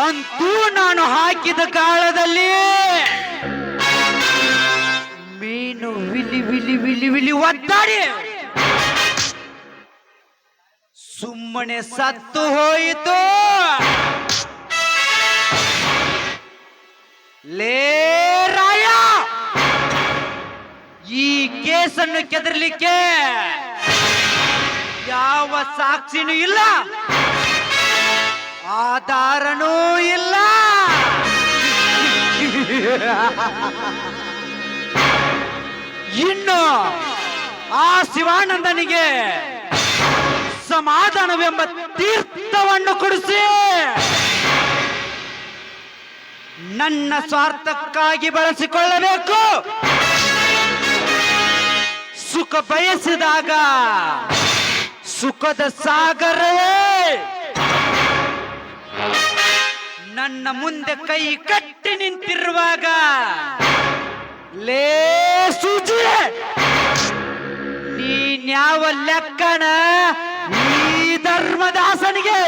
ಅಂತೂ ನಾನು ಹಾಕಿದ ಕಾಳದಲ್ಲಿ ಮೀನು ವಿಲಿ ವಿಲಿ ವಿಲಿ ವಿಲಿ ಒದ್ದಾಡಿ ಸುಮ್ಮನೆ ಸತ್ತು ಹೋಯಿತು. ಲೇ ರಾಯ, ಈ ಕೇಸನ್ನು ಕೆದರ್ಲಿಕ್ಕೆ ಯಾವ ಸಾಕ್ಷಿನೂ ಇಲ್ಲ, ಆಧಾರನೂ ಇಲ್ಲ. ಇನ್ನು ಆ ಶಿವಾನಂದನಿಗೆ ಸಮಾಧಾನವೆಂಬ ತೀರ್ಥವನ್ನು ಕೊಡಿಸಿ ನನ್ನ ಸ್ವಾರ್ಥಕ್ಕಾಗಿ ಬಳಸಿಕೊಳ್ಳಬೇಕು. ಸುಖ ಬಯಸಿದಾಗ ಸುಖದ ಸಾಗರವೇ ನನ್ನ ಮುಂದೆ ಕೈ ಕಟ್ಟಿ ನಿಂತಿರುವಾಗ, ಲೇ ಸೂಜಿ, ನೀನ್ಯಾವ ಲೆಕ್ಕನ ಈ ಧರ್ಮದಾಸನಿಗೆ?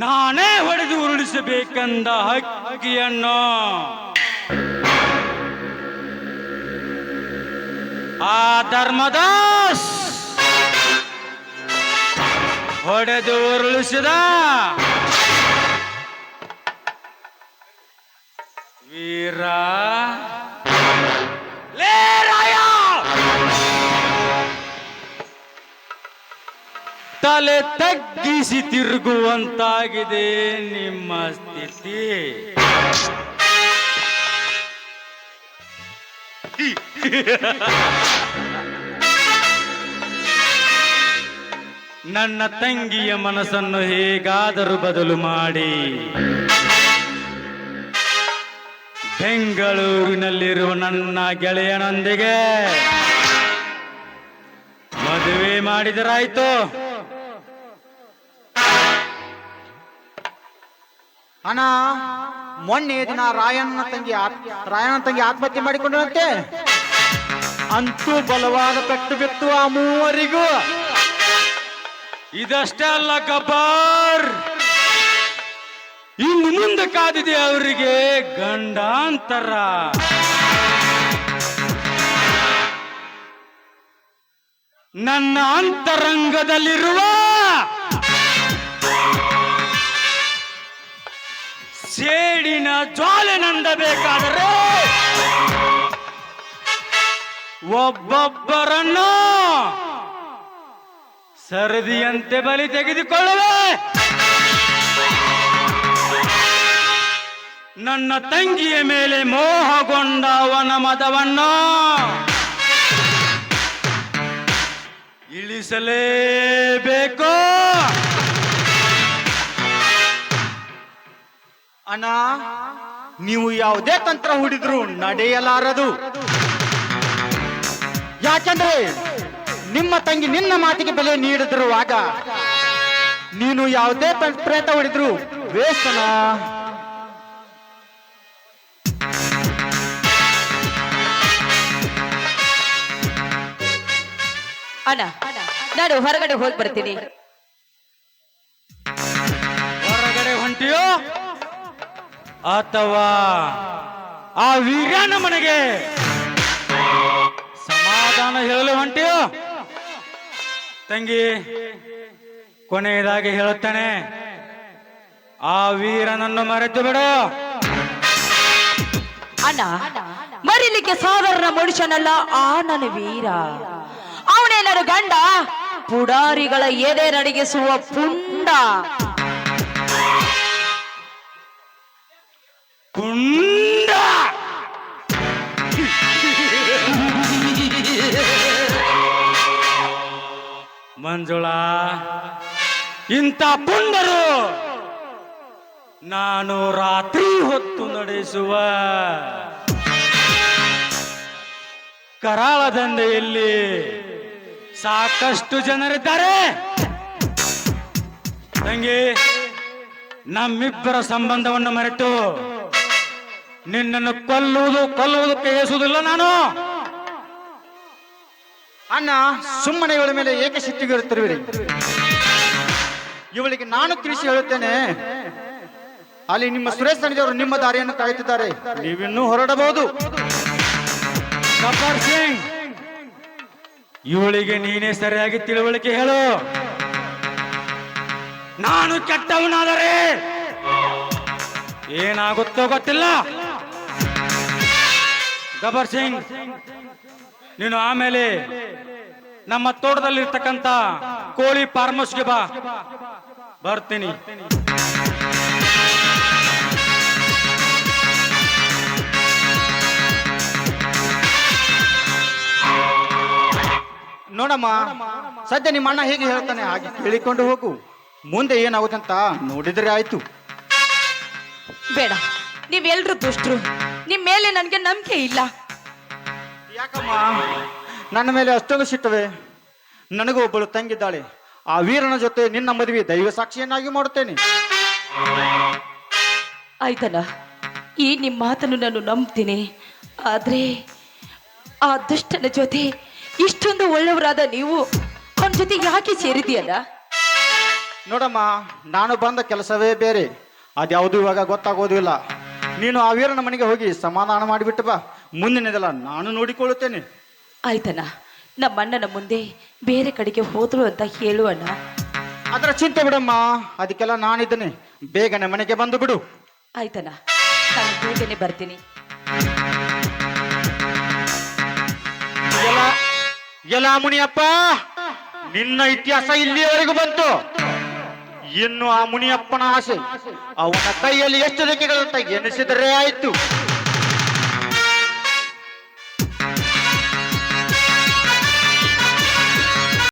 ನಾನೇ ಹೊಡೆದು ಉರುಳಿಸಬೇಕೆಂದ ಹಕ್ಕಿಯನ್ನು ಆ ಧರ್ಮದಾಸ್ ಹೊಡೆದು ಉರುಳಿಸಿದ. ವೀರ ಲೇ ರಾಯ, ತಲೆ ತಗ್ಗಿಸಿ ತಿರುಗುವಂತಾಗಿದೆ ನಿಮ್ಮ ಸ್ಥಿತಿ. ನನ್ನ ತಂಗಿಯ ಮನಸ್ಸನ್ನು ಹೇಗಾದರೂ ಬದಲು ಮಾಡಿ ಬೆಂಗಳೂರಿನಲ್ಲಿರುವ ನನ್ನ ಗೆಳೆಯನೊಂದಿಗೆ ಮದುವೆ ಮಾಡಿದರಾಯ್ತು. ಅಣ್ಣ, ಮೊನ್ನೆ ದಿನ ರಾಯಣ್ಣ ತಂಗಿ ಆತ್ಮಹತ್ಯೆ ಮಾಡಿಕೊಂಡಂತೆ. ಅಂತೂ ಬಲವಾದ ಪೆಟ್ಟು ಬಿತ್ತು ಆ ಮೂವರಿಗೂ. ಇದಷ್ಟೇ ಅಲ್ಲ ಗಬ್ಬಾರ್, ಇನ್ನು ಮುಂದೆ ಕಾದಿದೆ ಅವರಿಗೆ ಗಂಡಾಂತರ. ನನ್ನ ಅಂತರಂಗದಲ್ಲಿರುವ ಸೇಡಿನ ಜ್ವಾಲೆ ನಂದಬೇಕಾದರೆ ಒಬ್ಬೊಬ್ಬರನ್ನು ಸರದಿಯಂತೆ ಬಲಿ ತೆಗೆದುಕೊಳ್ಳುವೆ. ನನ್ನ ತಂಗಿಯ ಮೇಲೆ ಮೋಹಗೊಂಡ ಅವನ ಮದವನ್ನು ಇಳಿಸಲೇಬೇಕು. ಅಣ್ಣ, ನೀವು ಯಾವುದೇ ತಂತ್ರ ಹೂಡಿದ್ರು ನಡೆಯಲಾರದು. ಯಾಕೆಂದ್ರೆ ನಿಮ್ಮ ತಂಗಿ ನಿನ್ನ ಮಾತಿಗೆ ಬೆಲೆ ನೀಡಿದಿರುವಾಗ ನೀನು ಯಾವುದೇ ಪ್ರಯತ್ನ ಹೂಡಿದ್ರು ವೇಸ್ಟ್ ಅಣ್ಣ. ಅಣ್ಣ, ನಾನು ಹೊರಗಡೆ ಹೋಗಿ ಬರ್ತೀನಿ. ಹೊರಗಡೆ ಹೊಂಟಿಯೋ ಅಥವಾ ಆ ವೀರ್ಯನ ಮನೆಗೆ ಸಮಾಧಾನ ಹೇಳಲು ಹೊಂಟಿಯೋ? ತಂಗಿ, ಕೊನೆಯದಾಗಿ ಹೇಳುತ್ತೇನೆ, ಆ ವೀರನನ್ನು ಮರೆತು ಬಿಡು. ಅಣ್ಣ, ಮರಿಲಿಕ್ಕೆ ಸಾಧಾರಣ ಮನುಷ್ಯನಲ್ಲ ಆ ನನ್ನ ವೀರ. ಅವನೇ ನನ್ನ ಗಂಡ, ಪುಡಾರಿಗಳ ಎದೆ ನಡಿಗಿಸುವ ಪುಂಡ. ಪುಂಡ ಮಂಜುಳಾ, ಇಂಥ ಪುಂಡರು ನಾನು ರಾತ್ರಿ ಹೊತ್ತು ನಡೆಸುವ ಕರಾಳ ದಂಧೆಯಲ್ಲಿ ಸಾಕಷ್ಟು ಜನರಿದ್ದಾರೆ. ತಂಗಿ, ನಮ್ಮಿಬ್ಬರ ಸಂಬಂಧವನ್ನು ಮರೆತು ನಿನ್ನನ್ನು ಕೊಲ್ಲುವುದಕ್ಕೆ ಯೇಸುವುದಿಲ್ಲ ನಾನು. ಅಣ್ಣ, ಸುಮ್ಮನೆ ಇವಳ ಮೇಲೆ ಏಕೆ ಸಿಟ್ಟಿಗಿರುತ್ತಿರುವಿರಿ? ಇವಳಿಗೆ ನಾನು ತಿಳಿಸಿ ಹೇಳುತ್ತೇನೆ. ಅಲ್ಲಿ ನಿಮ್ಮ ಸುರೇಶ್ ಸಣಿದವರು ನಿಮ್ಮ ದಾರಿಯನ್ನು ಕಾಯುತ್ತಿದ್ದಾರೆ. ನೀವಿನ್ನೂ ಹೊರಡಬಹುದು. ಗಬ್ಬರ್ ಸಿಂಗ್, ಇವಳಿಗೆ ನೀನೇ ಸರಿಯಾಗಿ ತಿಳುವಳಿಕೆ ಹೇಳು. ನಾನು ಕೆಟ್ಟವನಾದರೆ ಏನಾಗುತ್ತೋ ಗೊತ್ತಿಲ್ಲ. ಗಬ್ಬರ್ ಸಿಂಗ್, ನೀನು ಆಮೇಲೆ ನಮ್ಮ ತೋಟದಲ್ಲಿರ್ತಕ್ಕಂಥ ಕೋಳಿ ಫಾರ್ಮ್ ಹೌಸ್ಗೆ ಬಾ, ಬರ್ತೀನಿ. ನೋಡಮ್ಮ, ಸದ್ಯ ನಿಮ್ಮ ಅಣ್ಣ ಹೇಗೆ ಹೇಳ್ತಾನೆ ಹಾಗೆ ಕೇಳಿಕೊಂಡು ಹೋಗು. ಮುಂದೆ ಏನಾಗುತ್ತಂತ ನೋಡಿದರೆ ಆಯ್ತು. ಬೇಡ, ನೀವೆಲ್ರೂ ದುಷ್ಟರು. ನಿಮ್ ಮೇಲೆ ನನ್ಗೆ ನಂಬಿಕೆ ಇಲ್ಲ. ಯಾಕಮ್ಮ ನನ್ನ ಮೇಲೆ ಅಷ್ಟೊಂದು ಸಿಟ್ಟವೆ? ನನಗೂ ಒಬ್ಬಳು ತಂಗಿದ್ದಾಳೆ. ಆ ವೀರನ ಜೊತೆ ನಿನ್ನ ಮದುವೆ ದೈವ ಸಾಕ್ಷಿಯನ್ನಾಗಿ ಮಾಡುತ್ತೇನೆ. ಆಯ್ತಲ್ಲ, ಈ ನಿಮ್ಮ ಮಾತನ್ನು ನಾನು ನಂಬ್ತೀನಿ. ಆದ್ರೆ ಆ ದುಷ್ಟನ ಜೊತೆ ಇಷ್ಟೊಂದು ಒಳ್ಳೆಯವರಾದ ನೀವು ಅವನ ಜೊತೆ ಯಾಕೆ ಸೇರಿದೆಯಲ್ಲ? ನೋಡಮ್ಮ, ನಾನು ಬಂದ ಕೆಲಸವೇ ಬೇರೆ. ಅದ್ಯಾವುದು ಇವಾಗ ಗೊತ್ತಾಗೋದಿಲ್ಲ. ನೀನು ಆ ವೀರನ ಮನೆಗೆ ಹೋಗಿ ಸಮಾಧಾನ ಮಾಡಿಬಿಟ್ಟು ಬಾ. ಮುಂದಿನದೆಲ್ಲ ನಾನು ನೋಡಿಕೊಳ್ಳುತ್ತೇನೆ. ಆಯ್ತಣ್ಣ, ನಮ್ಮ ಅಣ್ಣನ ಮುಂದೆ ಬೇರೆ ಕಡೆಗೆ ಹೋದ್ರು ಅಂತ ಹೇಳುವಣ್ಣ. ಅದರ ಚಿಂತೆ ಬಿಡಮ್ಮ, ಅದಕ್ಕೆಲ್ಲ ನಾನಿದ್ದೇನೆ. ಬೇಗನೆ ಮನೆಗೆ ಬಂದು ಬಿಡು. ಆಯ್ತಣ್ಣ, ನಾನು ಬೇಗನೆ ಬರ್ತೀನಿ. ಎಲ್ಲ ಮುನಿಯಪ್ಪ, ನಿನ್ನ ಇತಿಹಾಸ ಇಲ್ಲಿಯವರೆಗೂ ಬಂತು. ಇನ್ನು ಆ ಮುನಿಯಪ್ಪನ ಆಸೆ ಅವನ ಕೈಯಲ್ಲಿ ಎಷ್ಟು ರೇಖೆಗಳಂತ ಎನಿಸಿದರೆ ಆಯ್ತು.